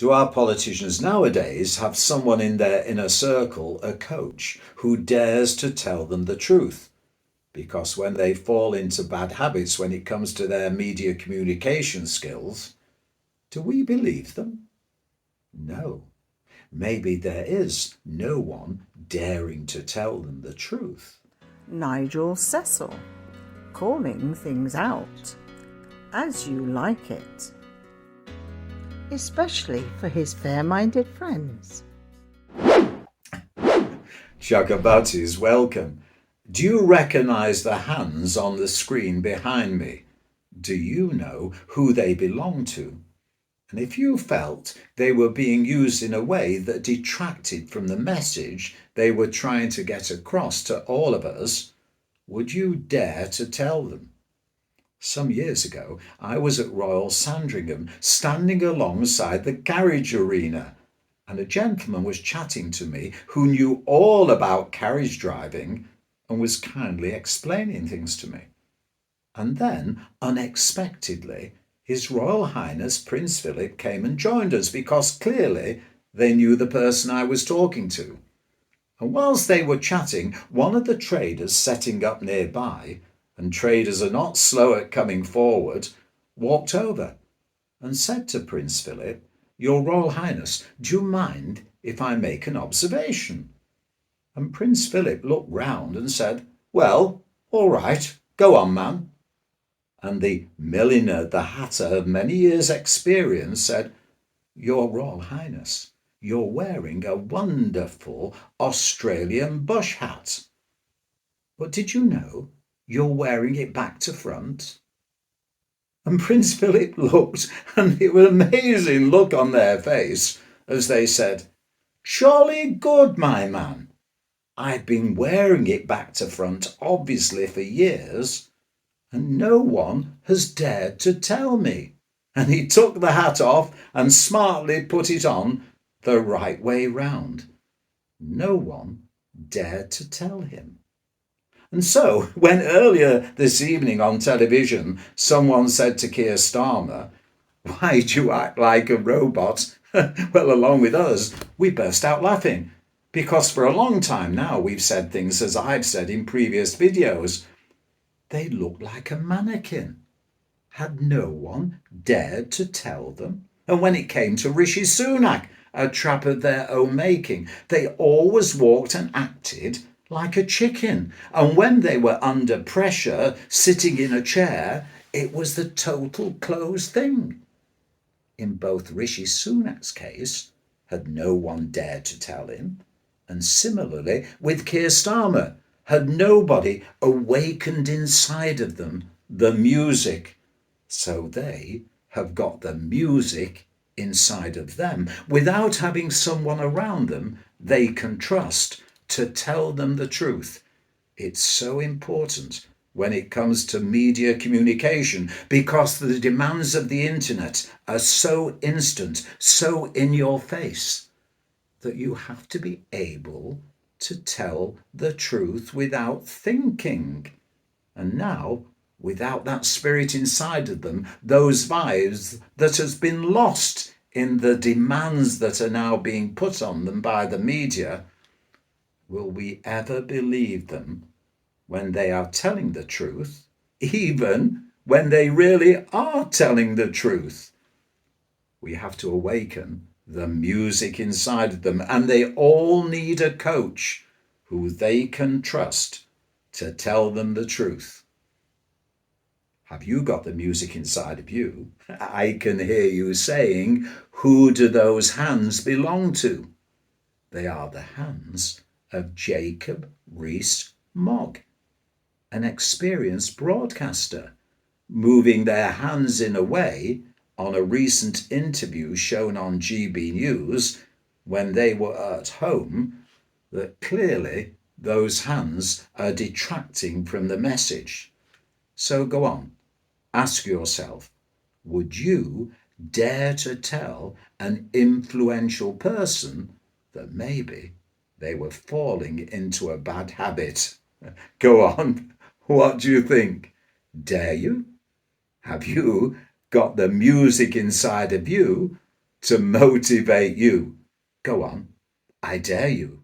Do our politicians nowadays have someone in their inner circle, a coach, who dares to tell them the truth? Because when they fall into bad habits when it comes to their media communication skills, do we believe them? No. Maybe there is no one daring to tell them the truth. Nigel.cecil, calling things out as you like it, especially for his fair-minded friends. Chakabatis, welcome. Do you recognise the hands on the screen behind me? Do you know who they belong to? And if you felt they were being used in a way that detracted from the message they were trying to get across to all of us, would you dare to tell them? Some years ago, I was at Royal Sandringham, standing alongside the garage arena, and a gentleman was chatting to me who knew all about carriage driving and was kindly explaining things to me. And then, unexpectedly, His Royal Highness Prince Philip came and joined us because clearly they knew the person I was talking to. And whilst they were chatting, one of the traders setting up nearby, and traders are not slow at coming forward, walked over and said to Prince Philip, "Your Royal Highness, do you mind if I make an observation?" And Prince Philip looked round and said, "Well, all right, go on, man." And the milliner, the hatter of many years' experience, said, "Your Royal Highness, you're wearing a wonderful Australian bush hat. But did you know you're wearing it back to front?" And Prince Philip looked, and it was an amazing look on their face as they said, "Surely good, my man. I've been wearing it back to front, obviously, for years, and no one has dared to tell me." And he took the hat off and smartly put it on the right way round. No one dared to tell him. And so, when earlier this evening on television someone said to Keir Starmer, "Why do you act like a robot?" well, along with us, we burst out laughing. Because for a long time now we've said things as I've said in previous videos. They look like a mannequin. Had no one dared to tell them? And when it came to Rishi Sunak, a trap of their own making, they always walked and acted like a chicken. And when they were under pressure, sitting in a chair, it was the total closed thing. In both Rishi Sunak's case, had no one dared to tell him, and similarly with Keir Starmer, had nobody awakened inside of them the music. So they have got the music inside of them without having someone around them they can trust to tell them the truth. It's so important when it comes to media communication because the demands of the internet are so instant, so in your face, that you have to be able to tell the truth without thinking. And now, without that spirit inside of them, those vibes that has been lost in the demands that are now being put on them by the media, will we ever believe them when they are telling the truth, even when they really are telling the truth? We have to awaken the music inside of them, and they all need a coach who they can trust to tell them the truth. Have you got the music inside of you? I can hear you saying, who do those hands belong to? They are the hands of Jacob Rees-Mogg, an experienced broadcaster, moving their hands in a way on a recent interview shown on GB News when they were at home that clearly those hands are detracting from the message. So go on, ask yourself, would you dare to tell an influential person that maybe they were falling into a bad habit? Go on, what do you think? Dare you? Have you got the music inside of you to motivate you. Go on, I dare you.